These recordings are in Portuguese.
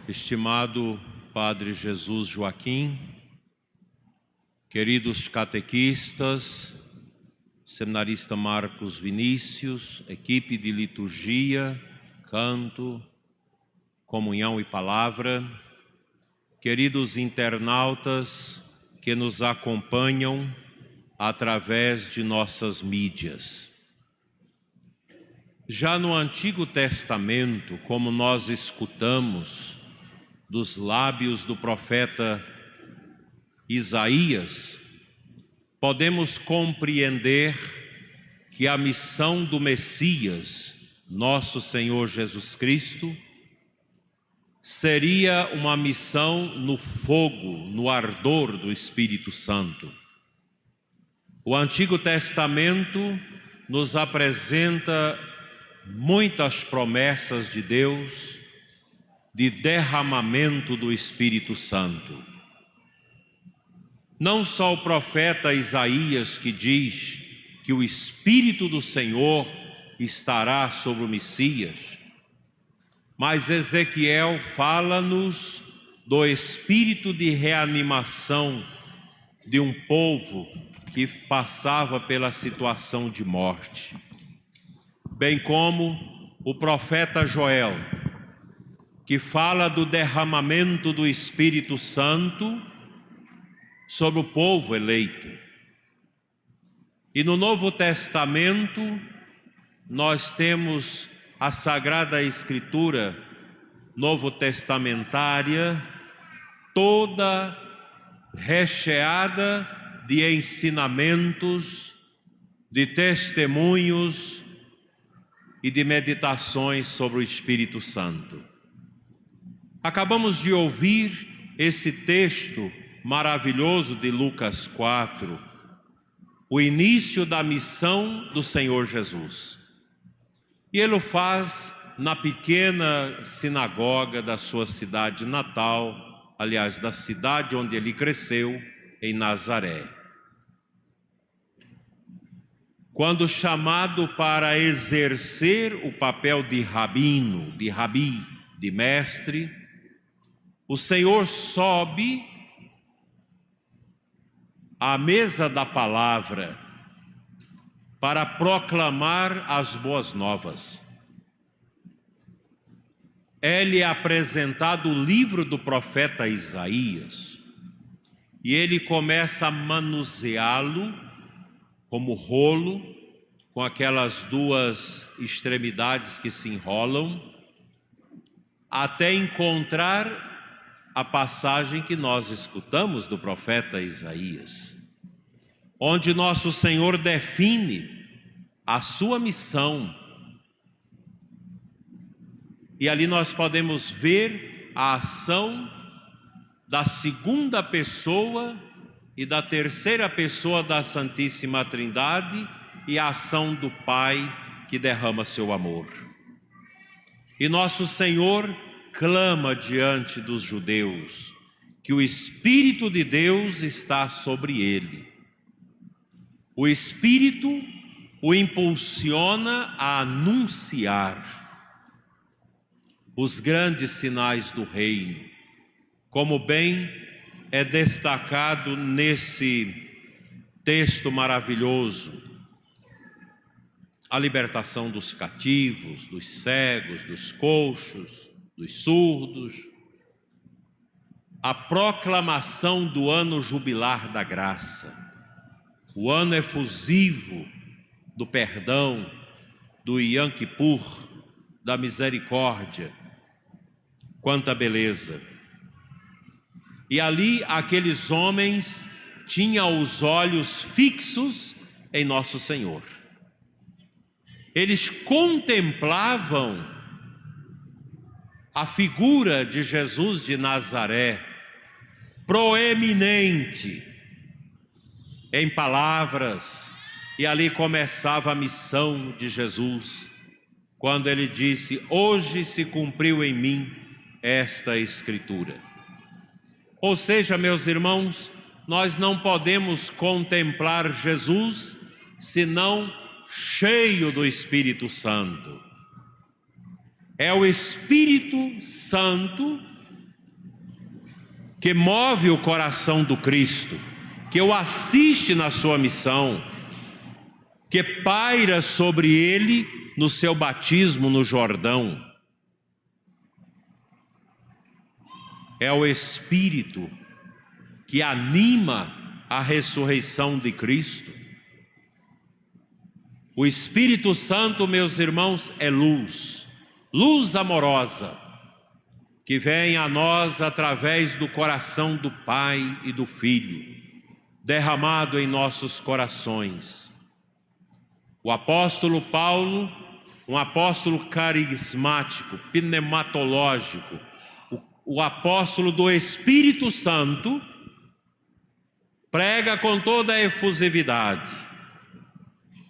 Estimado Padre Jesus Joaquim, queridos catequistas, seminarista Marcos Vinícius, equipe de liturgia, canto, comunhão e palavra, queridos internautas que nos acompanham através de nossas mídias. Já no Antigo Testamento, como nós escutamos dos lábios do profeta Isaías, podemos compreender que a missão do Messias, nosso Senhor Jesus Cristo, seria uma missão no fogo, no ardor do Espírito Santo. O Antigo Testamento nos apresenta muitas promessas de Deus de derramamento do Espírito Santo. Não só o profeta Isaías que diz que o Espírito do Senhor estará sobre o Messias, mas Ezequiel fala-nos do espírito de reanimação de um povo que passava pela situação de morte. Bem como o profeta Joel, que fala do derramamento do Espírito Santo sobre o povo eleito. E no Novo Testamento, nós temos a Sagrada Escritura novo testamentária, toda recheada de ensinamentos, de testemunhos e de meditações sobre o Espírito Santo. Acabamos de ouvir esse texto maravilhoso de Lucas 4, o início da missão do Senhor Jesus. E ele o faz na pequena sinagoga da sua cidade natal, aliás, da cidade onde ele cresceu, em Nazaré. Quando chamado para exercer o papel de rabino, de rabi, de mestre, o Senhor sobe à mesa da palavra para proclamar as boas novas. É-lhe apresentado o livro do profeta Isaías e ele começa a manuseá-lo como rolo, com aquelas duas extremidades que se enrolam, até encontrar a passagem que nós escutamos do profeta Isaías, onde nosso Senhor define a sua missão. E ali nós podemos ver a ação da segunda pessoa e da terceira pessoa da Santíssima Trindade e a ação do Pai que derrama seu amor. E nosso Senhor clama diante dos judeus que o Espírito de Deus está sobre ele. O Espírito o impulsiona a anunciar os grandes sinais do reino, como bem é destacado nesse texto maravilhoso: a libertação dos cativos, dos cegos, dos coxos, dos surdos, a proclamação do ano jubilar da graça, o ano efusivo do perdão, do Yom Kippur, da misericórdia. Quanta beleza! E ali aqueles homens tinham os olhos fixos em nosso Senhor. Eles contemplavam a figura de Jesus de Nazaré, proeminente em palavras, e ali começava a missão de Jesus, quando ele disse: hoje se cumpriu em mim esta Escritura. Ou seja, meus irmãos, nós não podemos contemplar Jesus senão cheio do Espírito Santo. É o Espírito Santo que move o coração do Cristo, que o assiste na sua missão, que paira sobre ele no seu batismo no Jordão. É o Espírito que anima a ressurreição de Cristo. O Espírito Santo, meus irmãos, é luz, luz amorosa, que vem a nós através do coração do Pai e do Filho, derramado em nossos corações. O apóstolo Paulo, um apóstolo carismático, pneumatológico, o apóstolo do Espírito Santo, prega com toda a efusividade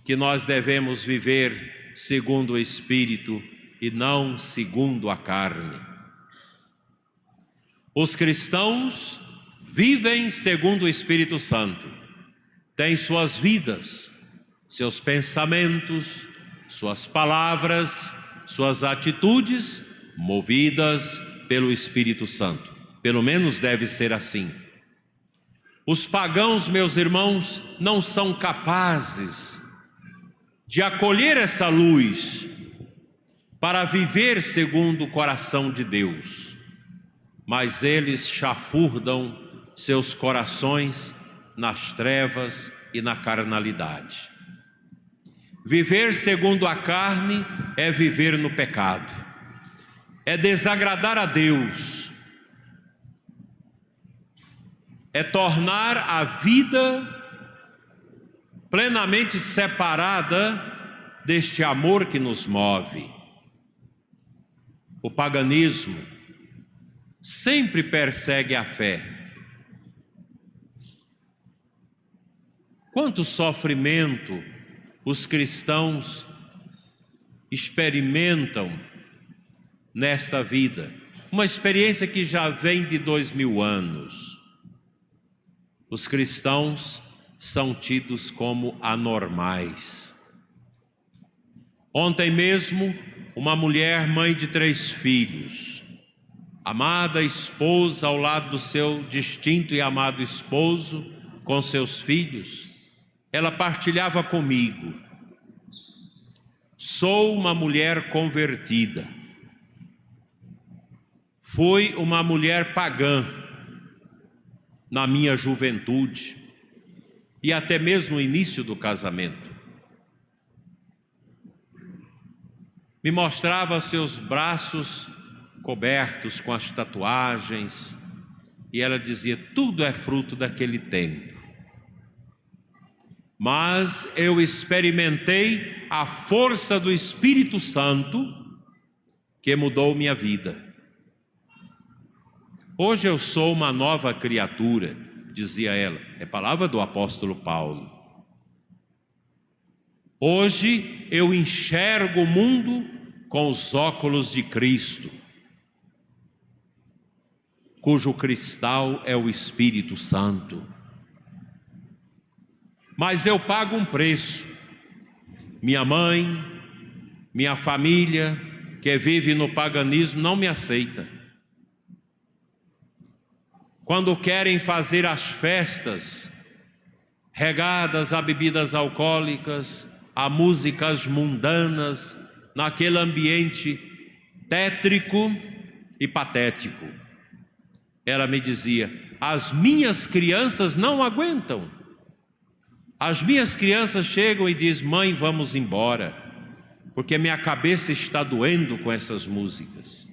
que nós devemos viver segundo o Espírito e não segundo a carne. Os cristãos vivem segundo o Espírito Santo, têm suas vidas, seus pensamentos, suas palavras, suas atitudes movidas pelo Espírito Santo. Pelo menos deve ser assim. Os pagãos, meus irmãos, não são capazes de acolher essa luz para viver segundo o coração de Deus, mas eles chafurdam seus corações nas trevas e na carnalidade. Viver segundo a carne é viver no pecado, é desagradar a Deus, é tornar a vida plenamente separada deste amor que nos move. O paganismo sempre persegue a fé. Quanto sofrimento os cristãos experimentam nesta vida, uma experiência que já vem de 2000 anos. Os cristãos são tidos como anormais. Ontem mesmo, uma mulher, mãe de 3 filhos, amada esposa ao lado do seu distinto e amado esposo, com seus filhos, ela partilhava comigo: sou uma mulher convertida, fui uma mulher pagã na minha juventude e até mesmo no início do casamento. Me mostrava seus braços cobertos com as tatuagens e ela dizia: tudo é fruto daquele tempo. Mas eu experimentei a força do Espírito Santo que mudou minha vida. Hoje eu sou uma nova criatura, dizia ela. É palavra do apóstolo Paulo. Hoje eu enxergo o mundo com os óculos de Cristo, cujo cristal é o Espírito Santo. Mas eu pago um preço. Minha mãe, minha família, que vive no paganismo, não me aceita. Quando querem fazer as festas regadas a bebidas alcoólicas, a músicas mundanas, naquele ambiente tétrico e patético, ela me dizia: as minhas crianças não aguentam. As minhas crianças chegam e dizem: mãe, vamos embora, porque minha cabeça está doendo com essas músicas.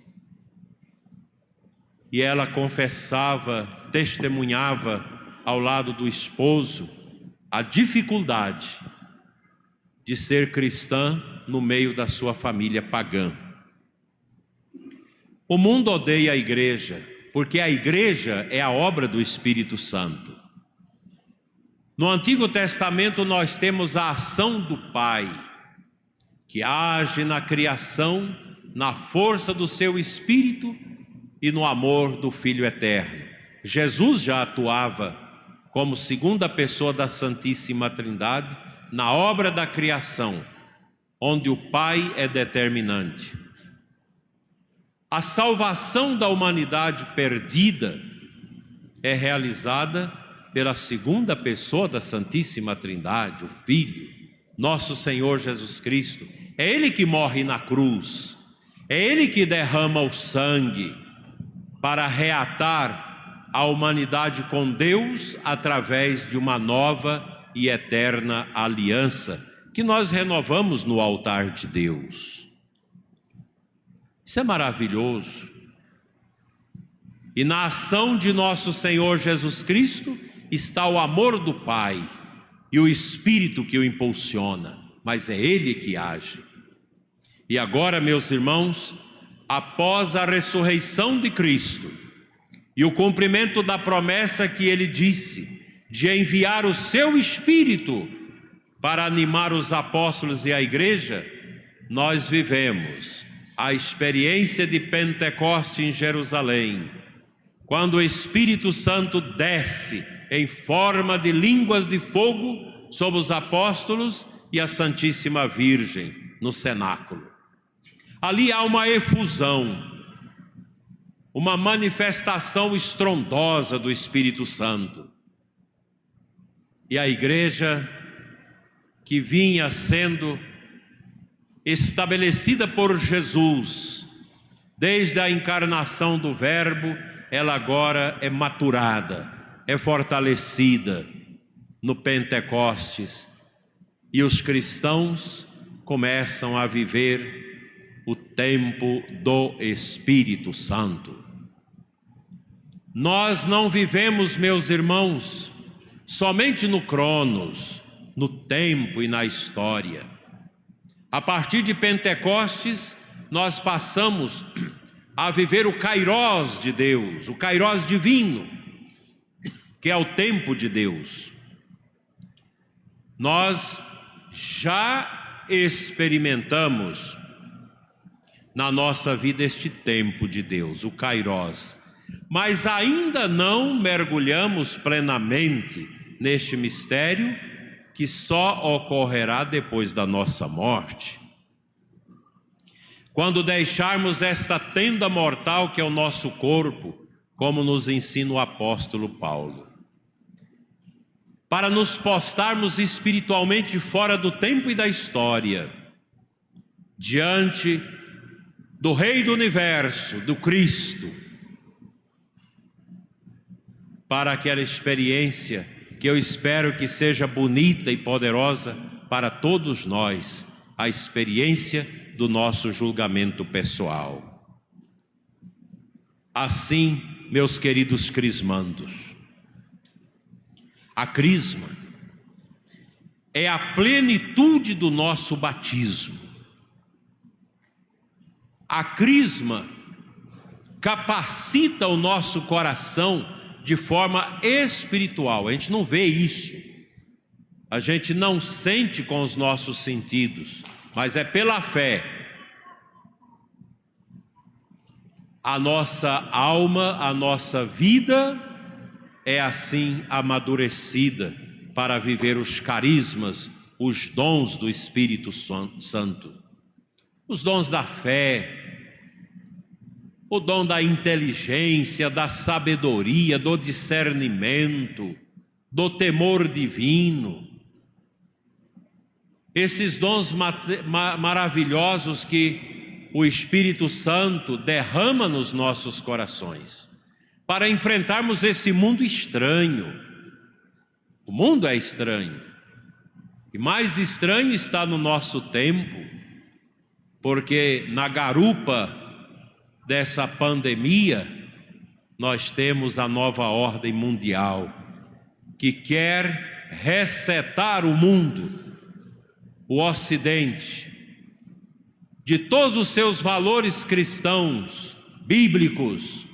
E ela confessava, testemunhava ao lado do esposo a dificuldade de ser cristã no meio da sua família pagã. O mundo odeia a igreja, porque a igreja é a obra do Espírito Santo. No Antigo Testamento nós temos a ação do Pai, que age na criação, na força do seu Espírito e no amor do Filho Eterno. Jesus já atuava como segunda pessoa da Santíssima Trindade na obra da criação, onde o Pai é determinante. A salvação da humanidade perdida é realizada pela segunda pessoa da Santíssima Trindade, o Filho, nosso Senhor Jesus Cristo. É Ele que morre na cruz, é Ele que derrama o sangue para reatar a humanidade com Deus através de uma nova e eterna aliança que nós renovamos no altar de Deus. Isso é maravilhoso. E na ação de nosso Senhor Jesus Cristo está o amor do Pai e o Espírito que o impulsiona, mas é Ele que age. E agora, meus irmãos, após a ressurreição de Cristo e o cumprimento da promessa que Ele disse de enviar o seu Espírito para animar os apóstolos e a igreja, nós vivemos a experiência de Pentecoste em Jerusalém, quando o Espírito Santo desce em forma de línguas de fogo sobre os apóstolos e a Santíssima Virgem no cenáculo. Ali há uma efusão, uma manifestação estrondosa do Espírito Santo. E a igreja, que vinha sendo estabelecida por Jesus desde a encarnação do Verbo, ela agora é maturada, é fortalecida no Pentecostes, e os cristãos começam a viver o tempo do Espírito Santo. Nós não vivemos, meus irmãos, somente no Cronos, no tempo e na história. A partir de Pentecostes, nós passamos a viver o Kairós de Deus, o Kairós divino, que é o tempo de Deus. Nós já experimentamos na nossa vida este tempo de Deus, o Kairós, mas ainda não mergulhamos plenamente neste mistério que só ocorrerá depois da nossa morte. Quando deixarmos esta tenda mortal que é o nosso corpo, como nos ensina o apóstolo Paulo, para nos postarmos espiritualmente fora do tempo e da história, diante do Rei do Universo, do Cristo, para aquela experiência que eu espero que seja bonita e poderosa para todos nós, a experiência do nosso julgamento pessoal. Assim, meus queridos crismandos, a crisma é a plenitude do nosso batismo. A crisma capacita o nosso coração de forma espiritual. A gente não vê isso, a gente não sente com os nossos sentidos, mas é pela fé. A nossa alma, a nossa vida é assim amadurecida para viver os carismas, os dons do Espírito Santo, os dons da fé, o dom da inteligência, da sabedoria, do discernimento, do temor divino. Esses dons maravilhosos que o Espírito Santo derrama nos nossos corações, para enfrentarmos esse mundo estranho. O mundo é estranho, e mais estranho está no nosso tempo, porque na garupa dessa pandemia, nós temos a nova ordem mundial, que quer resetar o mundo, o Ocidente, de todos os seus valores cristãos, bíblicos,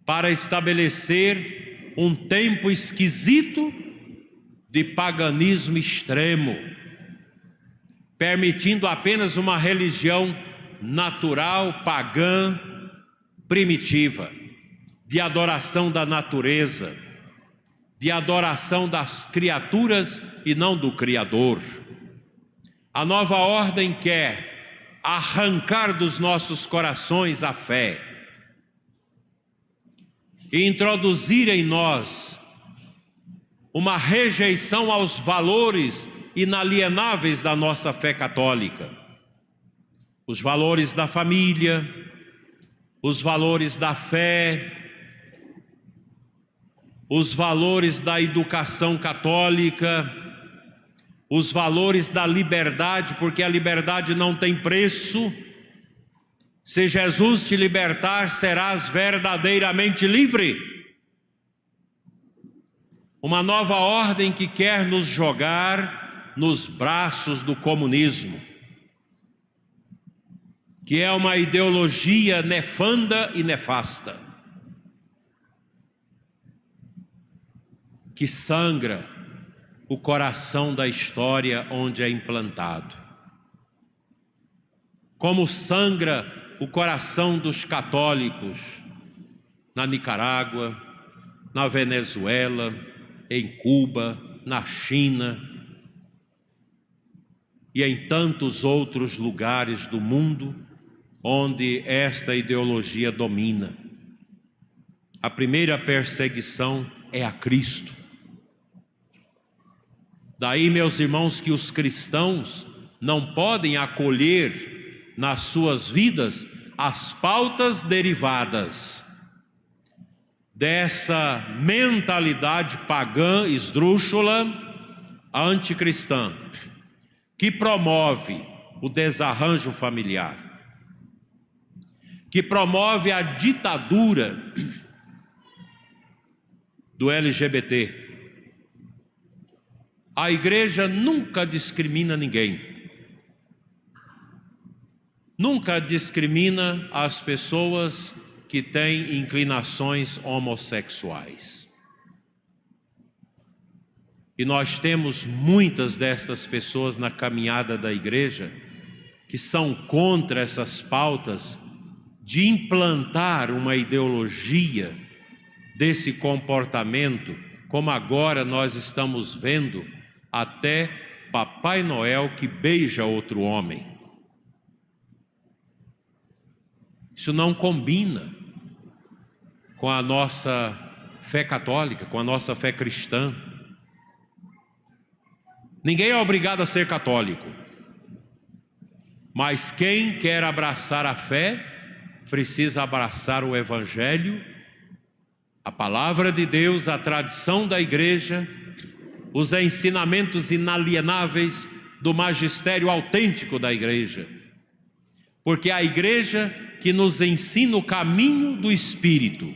para estabelecer um tempo esquisito de paganismo extremo, permitindo apenas uma religião natural, pagã, primitiva, de adoração da natureza, de adoração das criaturas e não do Criador. A nova ordem quer arrancar dos nossos corações a fé. e introduzir em nós uma rejeição aos valores inalienáveis da nossa fé católica. Os valores da família, os valores da fé, os valores da educação católica, os valores da liberdade, porque a liberdade não tem preço. Se Jesus te libertar, serás verdadeiramente livre. Uma nova ordem que quer nos jogar nos braços do comunismo, que é uma ideologia nefanda e nefasta, que sangra o coração da história onde é implantado. Como sangra o coração dos católicos na Nicarágua, na Venezuela, em Cuba, na China e em tantos outros lugares do mundo onde esta ideologia domina. A primeira perseguição é a Cristo. Daí, meus irmãos, que os cristãos não podem acolher nas suas vidas as pautas derivadas dessa mentalidade pagã, esdrúxula, anticristã, que promove o desarranjo familiar, que promove a ditadura do LGBT. A igreja nunca discrimina ninguém. Nunca discrimina as pessoas que têm inclinações homossexuais. E nós temos muitas destas pessoas na caminhada da igreja que são contra essas pautas de implantar uma ideologia desse comportamento, como agora nós estamos vendo até Papai Noel que beija outro homem. Isso não combina com a nossa fé católica, com a nossa fé cristã. Ninguém é obrigado a ser católico, mas quem quer abraçar a fé precisa abraçar o Evangelho, a palavra de Deus, a tradição da igreja, os ensinamentos inalienáveis do magistério autêntico da igreja, porque a igreja que nos ensina o caminho do Espírito,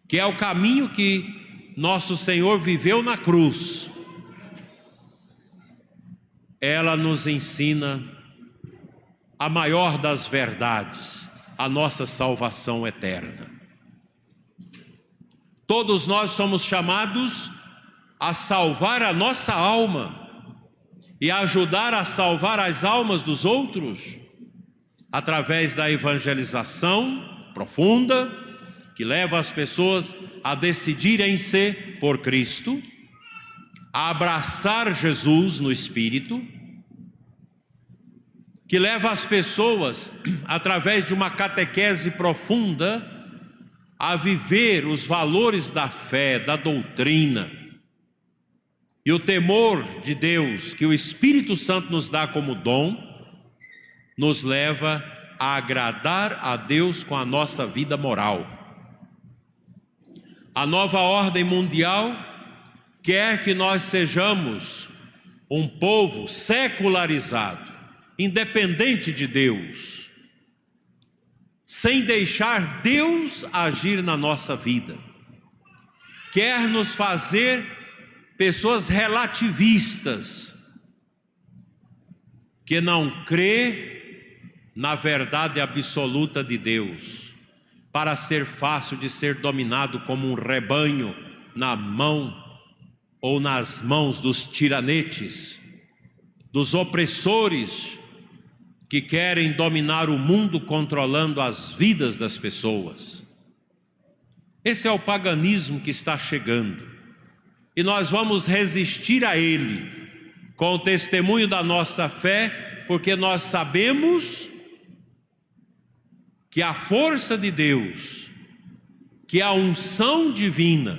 que é o caminho que nosso Senhor viveu na cruz, ela nos ensina a maior das verdades, a nossa salvação eterna. Todos nós somos chamados a salvar a nossa alma e a ajudar a salvar as almas dos outros, através da evangelização profunda, que leva as pessoas a decidirem-se por Cristo, a abraçar Jesus no Espírito, que leva as pessoas, através de uma catequese profunda, a viver os valores da fé, da doutrina, e o temor de Deus, que o Espírito Santo nos dá como dom, nos leva a agradar a Deus com a nossa vida moral. A nova ordem mundial quer que nós sejamos um povo secularizado, independente de Deus, sem deixar Deus agir na nossa vida. Quer nos fazer pessoas relativistas, que não crê na verdade absoluta de Deus, para ser fácil de ser dominado como um rebanho na mão ou nas mãos dos tiranetes, dos opressores que querem dominar o mundo controlando as vidas das pessoas. Esse é o paganismo que está chegando, e nós vamos resistir a ele com o testemunho da nossa fé, porque nós sabemos que a força de Deus que a unção divina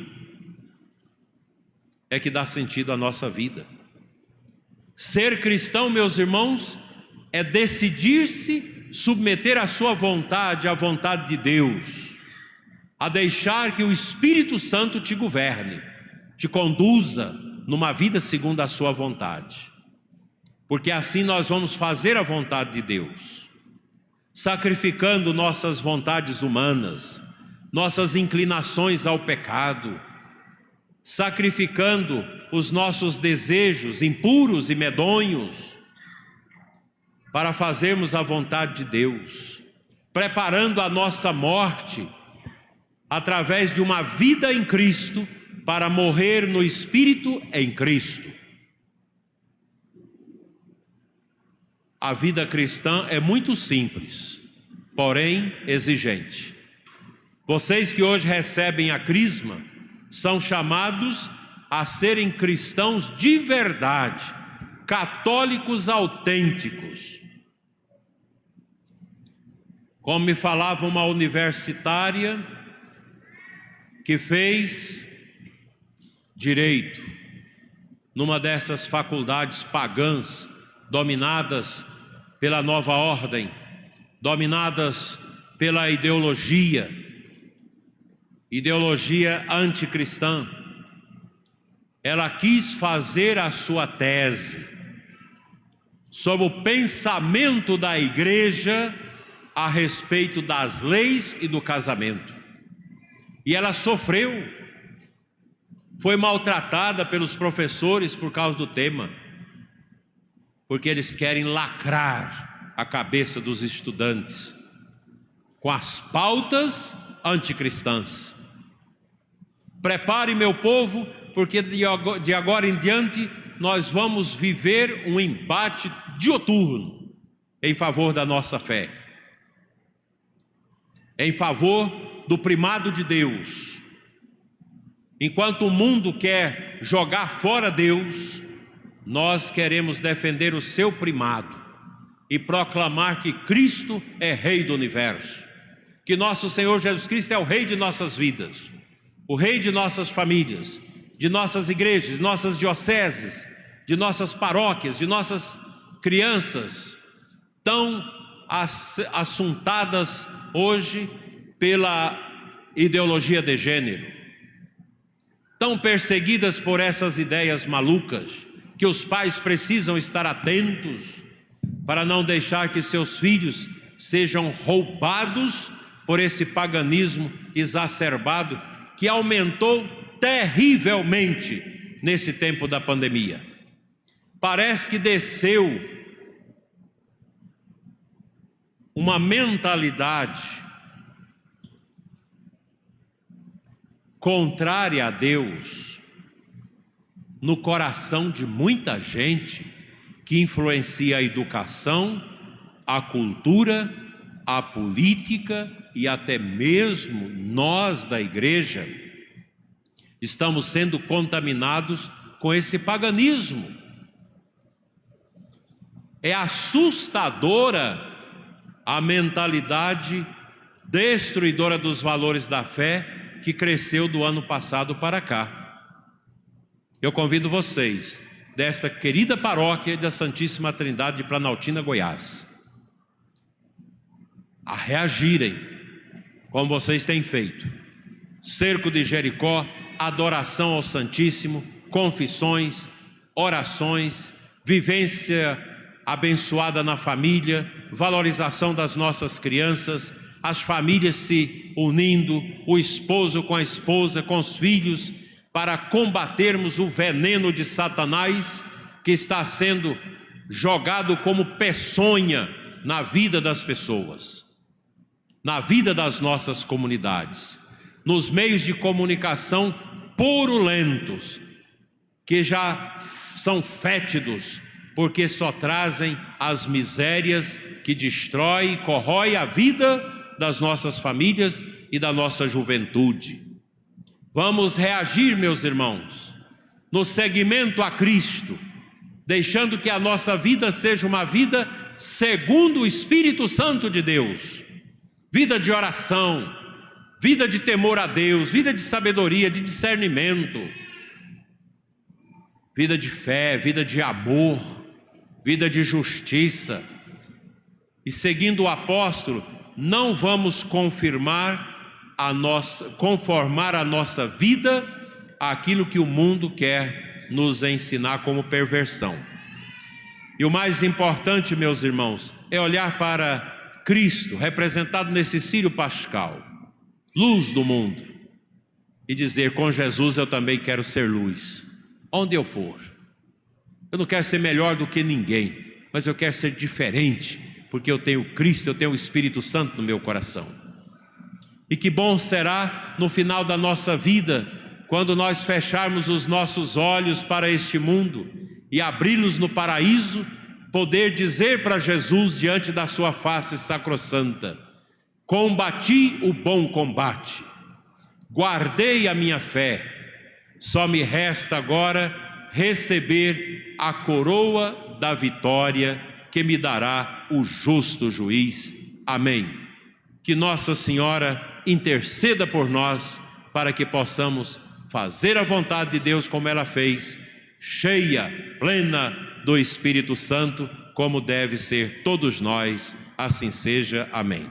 é que dá sentido à nossa vida. Ser cristão, meus irmãos, é decidir-se submeter a sua vontade à vontade de Deus, a deixar que o Espírito Santo te governe, te conduza numa vida segundo a sua vontade, porque assim nós vamos fazer a vontade de Deus, sacrificando nossas vontades humanas, nossas inclinações ao pecado, sacrificando os nossos desejos impuros e medonhos, para fazermos a vontade de Deus, preparando a nossa morte através de uma vida em Cristo, para morrer no Espírito em Cristo. A vida cristã é muito simples, porém exigente. Vocês que hoje recebem a crisma são chamados a serem cristãos de verdade, católicos autênticos. Como me falava uma universitária que fez direito numa dessas faculdades pagãs, dominadas pela nova ordem, dominadas pela ideologia anticristã. Ela quis fazer a sua tese sobre o pensamento da igreja a respeito das leis e do casamento. E ela sofreu, foi maltratada pelos professores por causa do tema, porque eles querem lacrar a cabeça dos estudantes com as pautas anticristãs. Prepare, meu povo, porque de agora em diante nós vamos viver um embate dioturno em favor da nossa fé, em favor do primado de Deus. Enquanto o mundo quer jogar fora Deus, nós queremos defender o seu primado e proclamar que Cristo é Rei do universo, que nosso Senhor Jesus Cristo é o Rei de nossas vidas, o Rei de nossas famílias, de nossas igrejas, de nossas dioceses, de nossas paróquias, de nossas crianças, tão assuntadas hoje pela ideologia de gênero, tão perseguidas por essas ideias malucas, que os pais precisam estar atentos para não deixar que seus filhos sejam roubados por esse paganismo exacerbado que aumentou terrivelmente nesse tempo da pandemia. Parece que desceu uma mentalidade contrária a Deus no coração de muita gente, que influencia a educação, a cultura, a política e até mesmo nós da igreja estamos sendo contaminados com esse paganismo. É assustadora a mentalidade destruidora dos valores da fé que cresceu do ano passado para cá. Eu convido vocês, desta querida paróquia da Santíssima Trindade de Planaltina, Goiás, a reagirem como vocês têm feito. Cerco de Jericó, adoração ao Santíssimo, confissões, orações, vivência abençoada na família, valorização das nossas crianças, as famílias se unindo, o esposo com a esposa, com os filhos, para combatermos o veneno de Satanás que está sendo jogado como peçonha na vida das pessoas, na vida das nossas comunidades, nos meios de comunicação purulentos, que já são fétidos, porque só trazem as misérias que destrói e corrói a vida das nossas famílias e da nossa juventude. Vamos reagir, meus irmãos, no seguimento a Cristo, deixando que a nossa vida seja uma vida segundo o Espírito Santo de Deus, vida de oração, vida de temor a Deus, vida de sabedoria, de discernimento, vida de fé, vida de amor, vida de justiça. E seguindo o apóstolo, não vamos conformar a nossa vida àquilo que o mundo quer nos ensinar como perversão. E o mais importante, meus irmãos, é olhar para Cristo, representado nesse círio pascal, luz do mundo, e dizer: com Jesus eu também quero ser luz, onde eu for. Eu não quero ser melhor do que ninguém, mas eu quero ser diferente, porque eu tenho Cristo, eu tenho o Espírito Santo no meu coração. E que bom será no final da nossa vida, quando nós fecharmos os nossos olhos para este mundo e abri-los no paraíso, poder dizer para Jesus diante da sua face sacrossanta: combati o bom combate, guardei a minha fé, só me resta agora receber a coroa da vitória que me dará o justo juiz. Amém. Que Nossa Senhora interceda por nós, para que possamos fazer a vontade de Deus como ela fez, cheia, plena do Espírito Santo, como deve ser todos nós. Assim seja. Amém.